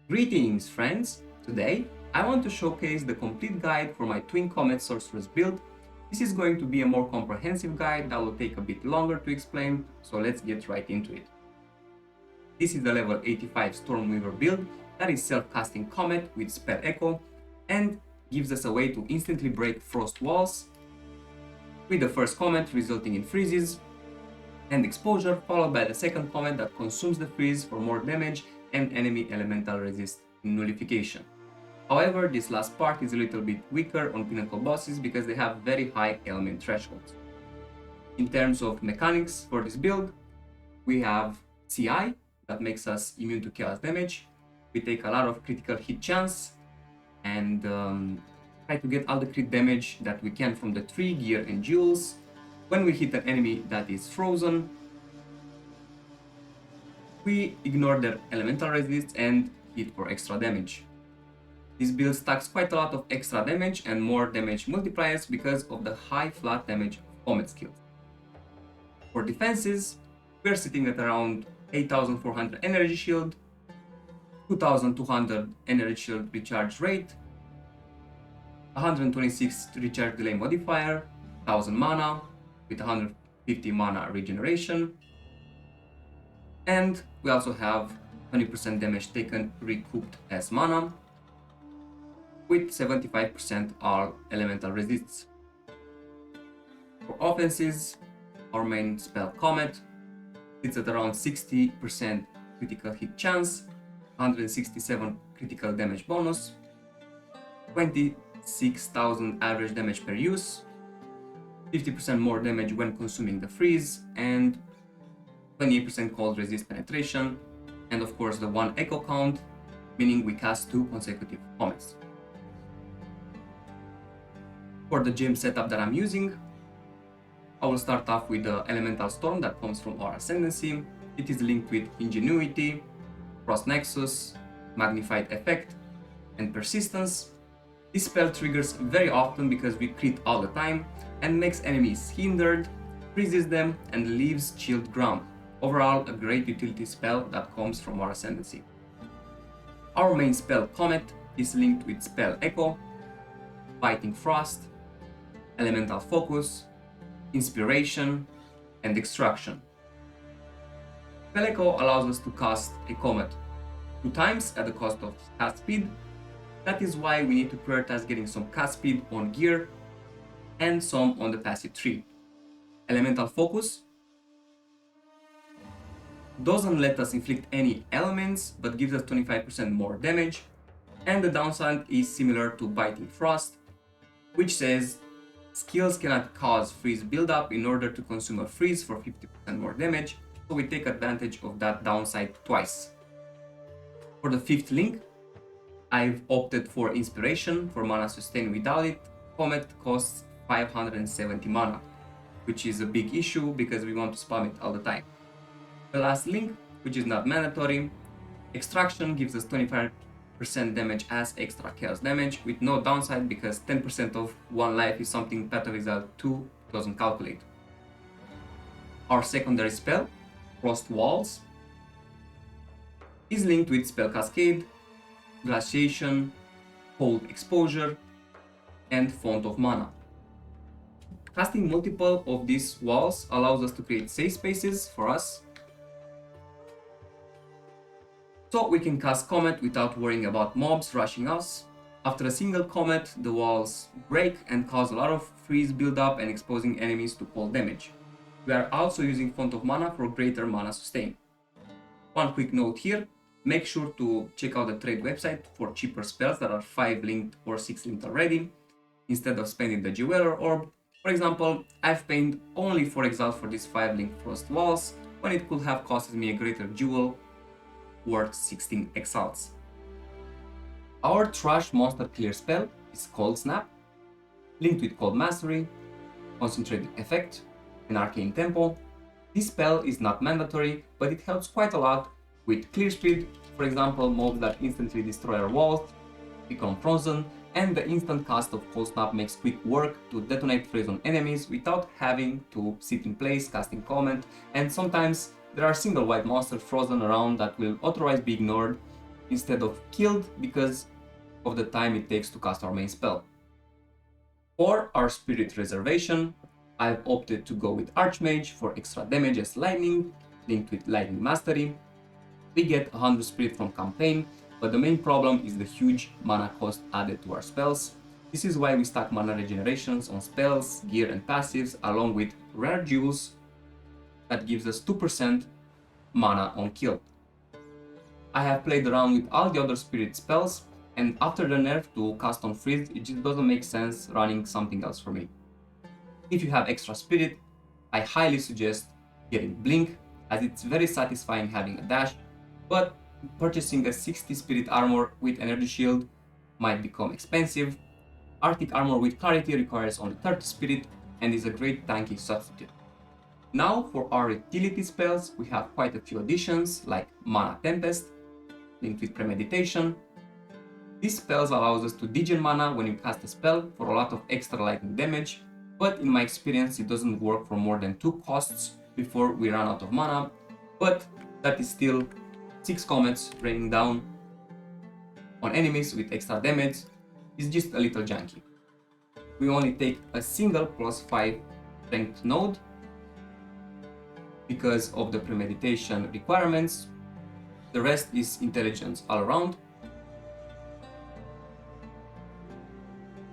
Greetings friends! Today I want to showcase the complete guide for my Twin Comet Sorceress build. This is going to be a more comprehensive guide that will take a bit longer to explain, so let's get right into it. This is the level 85 Stormweaver build that is self-casting Comet with spell echo and gives us a way to instantly break frost walls, with the first Comet resulting in freezes and exposure, followed by the second Comet that consumes the freeze for more damage and enemy elemental resist nullification. However, this last part is a little bit weaker on pinnacle bosses because they have very high element thresholds. In terms of mechanics for this build, we have CI that makes us immune to chaos damage. We take a lot of critical hit chance and try to get all the crit damage that we can from the tree, gear and jewels. When we hit an enemy that is frozen, we ignore their elemental resist and hit for extra damage. This build stacks quite a lot of extra damage and more damage multipliers because of the high flat damage of Comet skills. For defenses, we're sitting at around 8400 energy shield, 2200 energy shield recharge rate, 126 recharge delay modifier, 1000 mana with 150 mana regeneration, and we also have 20% damage taken recouped as mana, with 75% all elemental resists. For offenses, our main spell Comet sits at around 60% critical hit chance, 167 critical damage bonus, 26,000 average damage per use, 50% more damage when consuming the freeze, and 28% cold resist penetration, and of course the 1 echo count, meaning we cast 2 consecutive Comets. For the gem setup that I'm using, I will start off with the Elemental Storm that comes from our Ascendancy. It is linked with Ingenuity, Frost Nexus, Magnified Effect, and Persistence. This spell triggers very often because we crit all the time and makes enemies hindered, freezes them, and leaves chilled ground. Overall, a great utility spell that comes from our Ascendancy. Our main spell Comet is linked with Spell Echo, Biting Frost, Elemental Focus, Inspiration, and Extraction. Spell Echo allows us to cast a Comet 2 times at the cost of cast speed. That is why we need to prioritize getting some cast speed on gear and some on the passive tree. Elemental Focus doesn't let us inflict any elements, but gives us 25% more damage, and the downside is similar to Biting Frost, which says skills cannot cause freeze buildup in order to consume a freeze for 50% more damage, so we take advantage of that downside twice. For the 5th link, I've opted for Inspiration for mana sustain. Without it, Comet costs 570 mana, which is a big issue because we want to spam it all the time. The last link, which is not mandatory, Extraction gives us 25% damage as extra chaos damage with no downside because 10% of 1 life is something Path of Exile 2 doesn't calculate. Our secondary spell, Frost Walls, is linked with Spell Cascade, Glaciation, Cold Exposure, and Font of Mana. Casting multiple of these walls allows us to create safe spaces for us, so we can cast Comet without worrying about mobs rushing us. After a single Comet, the walls break and cause a lot of freeze buildup and exposing enemies to cold damage. We are also using Font of Mana for greater mana sustain. One quick note here, make sure to check out the trade website for cheaper spells that are 5 linked or 6 linked already, instead of spending the Jeweler Orb. For example, I've paid only for Exile for these 5 linked Frost Walls, when it could have costed me a greater jewel worth 16 Exiles. Our trash monster clear spell is Cold Snap, linked with Cold Mastery, Concentrated Effect, and Arcane Tempo. This spell is not mandatory, but it helps quite a lot with clear speed. For example, mobs that instantly destroy our walls become frozen, and the instant cast of Cold Snap makes quick work to detonate frozen enemies without having to sit in place casting Comet, and sometimes there are single white monsters frozen around that will otherwise be ignored instead of killed because of the time it takes to cast our main spell. For our spirit reservation, I've opted to go with Archmage for extra damage as lightning, linked with lightning mastery. We get 100 spirit from campaign, but the main problem is the huge mana cost added to our spells. This is why we stack mana regenerations on spells, gear and passives along with rare jewels that gives us 2% mana on kill. I have played around with all the other spirit spells, and after the nerf to cast on freeze, it just doesn't make sense running something else for me. If you have extra spirit, I highly suggest getting blink, as it's very satisfying having a dash, but purchasing a 60 spirit armor with energy shield might become expensive. Arctic armor with clarity requires only 30 spirit and is a great tanky substitute. Now for our utility spells, we have quite a few additions like Mana Tempest, linked with premeditation. These spells allows us to degen mana when you cast a spell for a lot of extra lightning damage, but in my experience it doesn't work for more than 2 costs before we run out of mana, but that is still 6 comets raining down on enemies with extra damage is just a little janky. We only take a single +5 strength node because of the premeditation requirements. The rest is intelligence all around.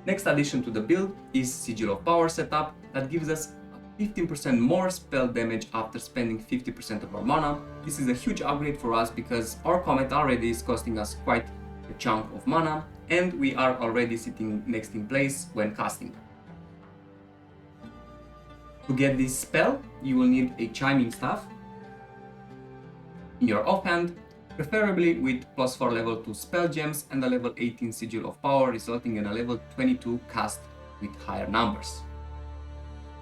Next addition to the build is Sigil of Power setup that gives us 15% more spell damage after spending 50% of our mana. This is a huge upgrade for us because our Comet already is costing us quite a chunk of mana and we are already sitting next in place when casting. To get this spell, you will need a chiming staff in your offhand, preferably with +4 level 2 spell gems and a level 18 Sigil of Power, resulting in a level 22 cast with higher numbers.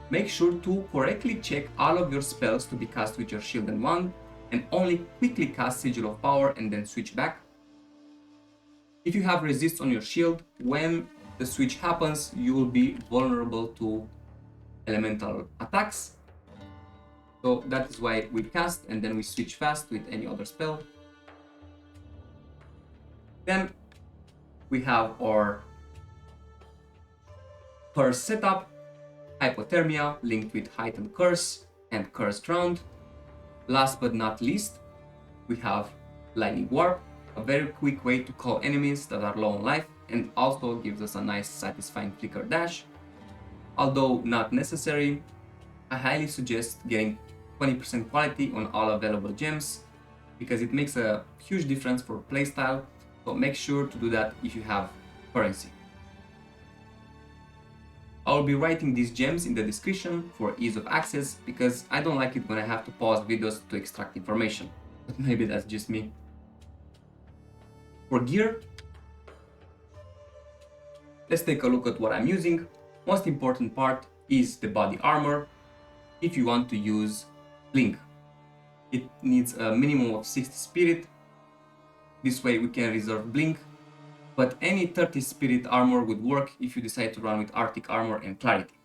Make sure to correctly check all of your spells to be cast with your shield and wand, and only quickly cast Sigil of Power and then switch back. If you have resist on your shield, when the switch happens, you will be vulnerable to elemental attacks. So that is why we cast and then we switch fast with any other spell. Then we have our curse setup, Hypothermia linked with heightened curse and curse ground. Last but not least, we have lightning warp, a very quick way to call enemies that are low on life and also gives us a nice satisfying flicker dash. Although not necessary, I highly suggest getting 20% quality on all available gems because it makes a huge difference for playstyle, so make sure to do that if you have currency. I will be writing these gems in the description for ease of access because I don't like it when I have to pause videos to extract information, but maybe that's just me. For gear, let's take a look at what I'm using. Most important part is the body armor. If you want to use blink, it needs a minimum of 60 spirit. This way we can reserve blink, but any 30 spirit armor would work if you decide to run with Arctic armor and clarity.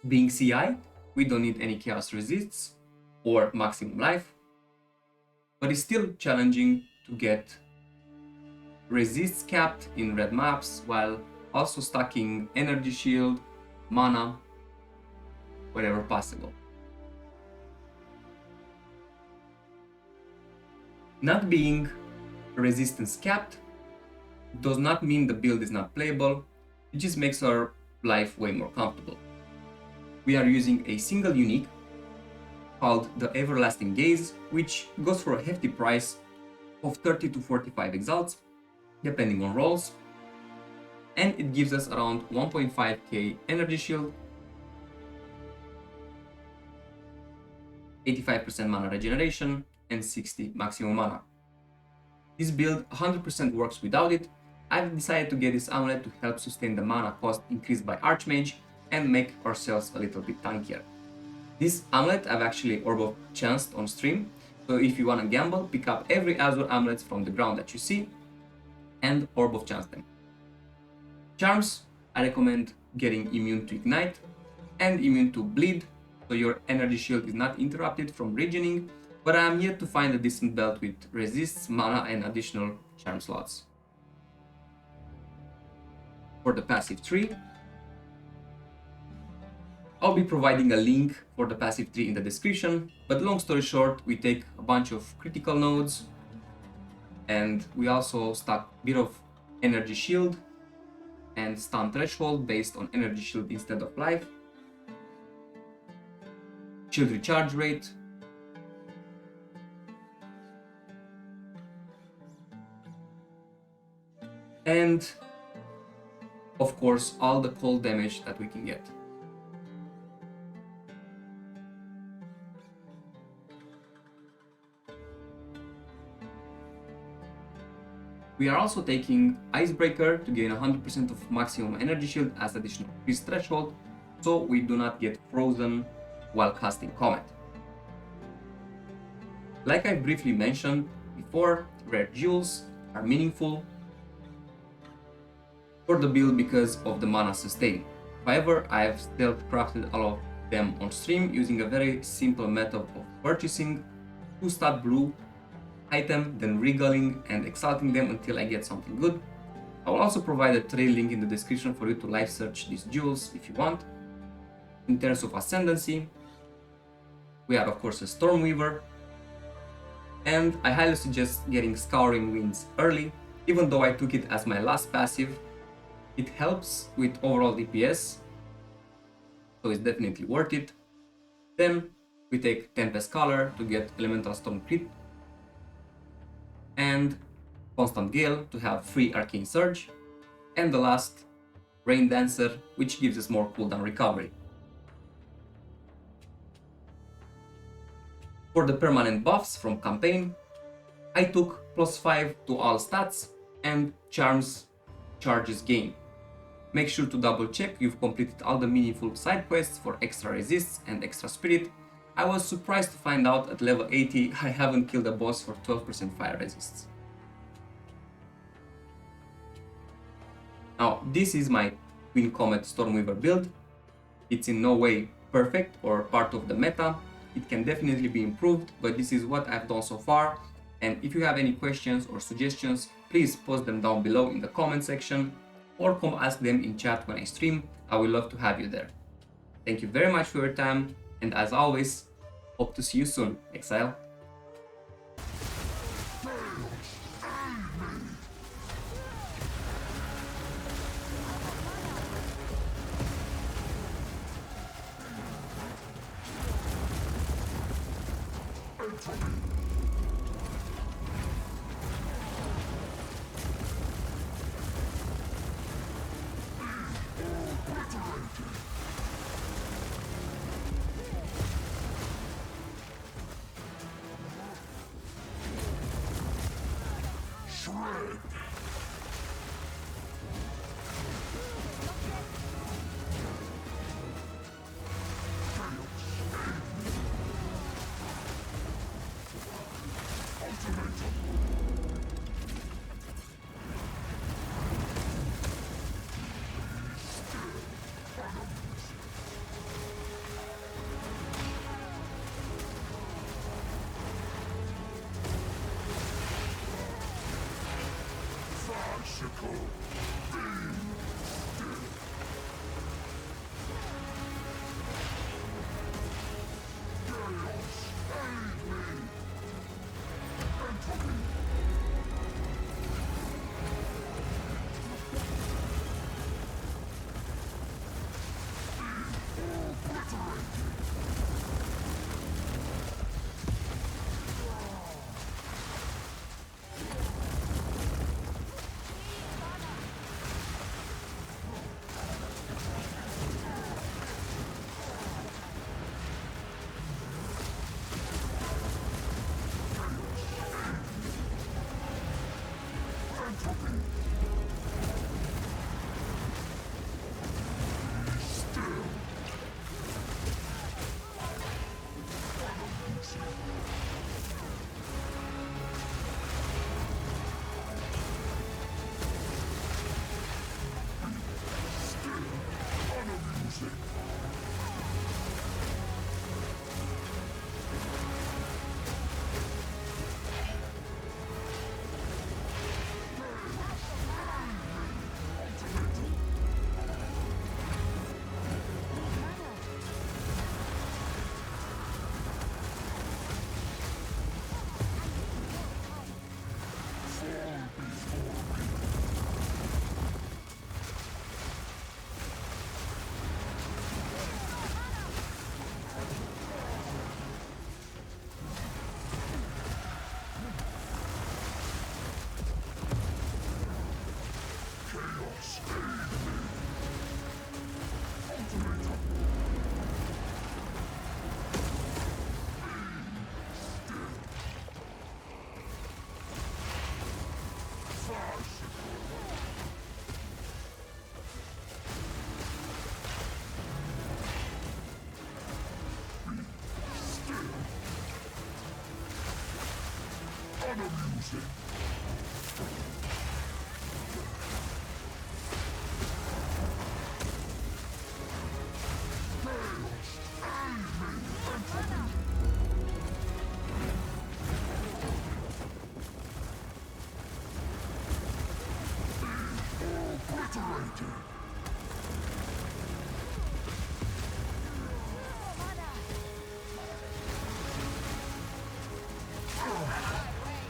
Being CI, we don't need any chaos resists or maximum life, but it's still challenging to get resists capped in red maps while also stacking energy shield, mana, wherever possible. Not being resistance capped does not mean the build is not playable, it just makes our life way more comfortable. We are using a single unique called the Everlasting Gaze, which goes for a hefty price of 30 to 45 exalts, depending on rolls, and it gives us around 1.5k energy shield, 85% mana regeneration, and 60 maximum mana. This build 100% works without it. I've decided to get this amulet to help sustain the mana cost increased by Archmage and make ourselves a little bit tankier. This amulet I've actually Orb of Chanced on stream, so if you wanna gamble, pick up every Azure amulet from the ground that you see and Orb of Chance them. Charms, I recommend getting immune to Ignite and immune to Bleed, so your energy shield is not interrupted from regening, but I am yet to find a decent belt with resists, mana and additional charm slots. For the passive tree, I'll be providing a link for the passive tree in the description, but long story short, we take a bunch of critical nodes and we also stack a bit of energy shield and stun threshold based on energy shield instead of life, shield recharge rate, and of course all the cold damage that we can get. We are also taking Icebreaker to gain 100% of maximum energy shield as additional freeze threshold, so we do not get frozen while casting Comet. Like I briefly mentioned before, rare jewels are meaningful for the build because of the mana sustain. However, I have stealth crafted all of them on stream using a very simple method of purchasing 2-stat blue item, then regaling and exalting them until I get something good. I will also provide a trail link in the description for you to live search these jewels if you want. In terms of Ascendancy, we are of course a Stormweaver, and I highly suggest getting Scouring Winds early, even though I took it as my last passive. It helps with overall DPS, so it's definitely worth it. Then we take Tempest Color to get Elemental Storm crit, and Constant Gale to have free Arcane Surge, and the last, Rain Dancer, which gives us more cooldown recovery. For the permanent buffs from campaign, I took +5 to all stats and Charms charges gain. Make sure to double check you've completed all the meaningful side quests for extra resists and extra spirit. I was surprised to find out at level 80 I haven't killed a boss for 12% fire resists. Now this is my Queen Comet Stormweaver build. It's in no way perfect or part of the meta. It can definitely be improved, but this is what I've done so far. And if you have any questions or suggestions, please post them down below in the comment section or come ask them in chat when I stream. I would love to have you there. Thank you very much for your time, and as always, hope to see you soon, Exile. choosing. Obliterated.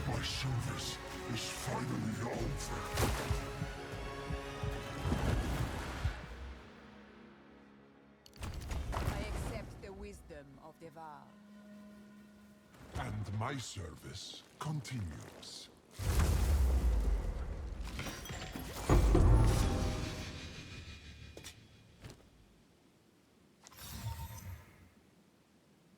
My service is finally over. I accept the wisdom of the vow. And my service continues.